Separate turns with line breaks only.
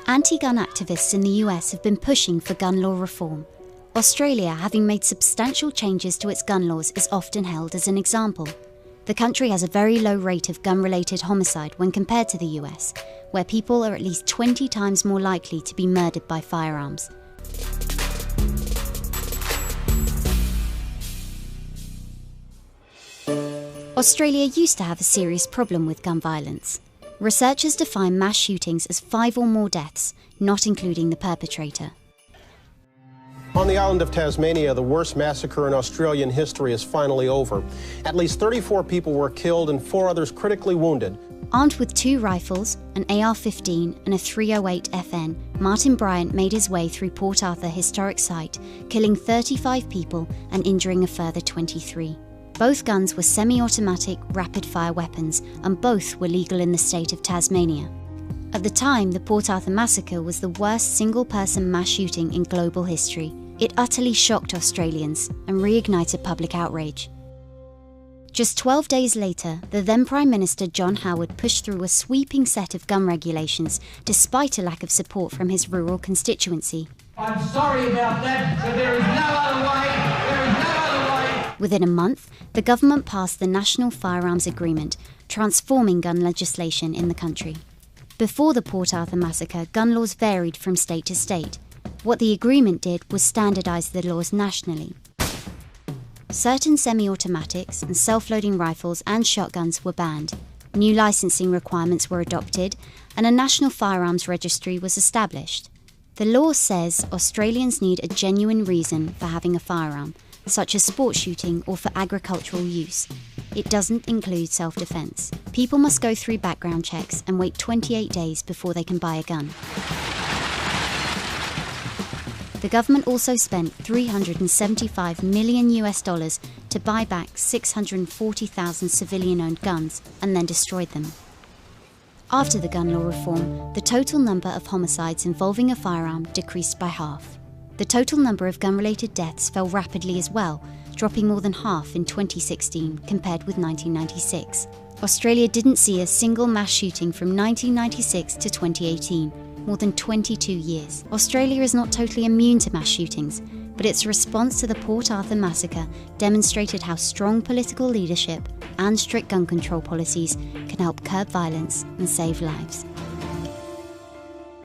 Anti-gun activists in the US have been pushing for gun law reform. Australia, having made substantial changes to its gun laws, is often held as an example. The country has a very low rate of gun-related homicide when compared to the US, where people are at least 20 times more likely to be murdered by firearms. Australia used to have a serious problem with gun violence. Researchers define mass shootings as 5 or more deaths, not including the perpetrator.
On the island of Tasmania, the worst massacre in Australian history is finally over. At least 34 people were killed and 4 others critically wounded.
Armed with 2 rifles, an AR-15 and a .308 FN, Martin Bryant made his way through Port Arthur Historic Site, killing 35 people and injuring a further 23. Both guns were semi-automatic, rapid-fire weapons, and both were legal in the state of Tasmania. At the time, the Port Arthur massacre was the worst single-person mass shooting in global history. It utterly shocked Australians and reignited public outrage. Just 12 days later, the then Prime Minister John Howard pushed through a sweeping set of gun regulations, despite a lack of support from his rural constituency.
I'm sorry about that, but there is no other way. There is no other way.
Within a month, the government passed the National Firearms Agreement, transforming gun legislation in the country. Before the Port Arthur massacre, gun laws varied from state to state. What the agreement did was standardise the laws nationally. Certain semi-automatics and self-loading rifles and shotguns were banned. New licensing requirements were adopted, and a national firearms registry was established. The law says Australians need a genuine reason for having a firearm, such as sport shooting or for agricultural use. It doesn't include self-defence. People must go through background checks and wait 28 days before they can buy a gun. The government also spent $375 million to buy back 640,000 civilian-owned guns and then destroyed them. After the gun law reform, the total number of homicides involving a firearm decreased by half. The total number of gun-related deaths fell rapidly as well, dropping more than half in 2016 compared with 1996. Australia didn't see a single mass shooting from 1996 to 2018, more than 22 years. Australia is not totally immune to mass shootings, but its response to the Port Arthur massacre demonstrated how strong political leadership and strict gun control policies can help curb violence and save lives.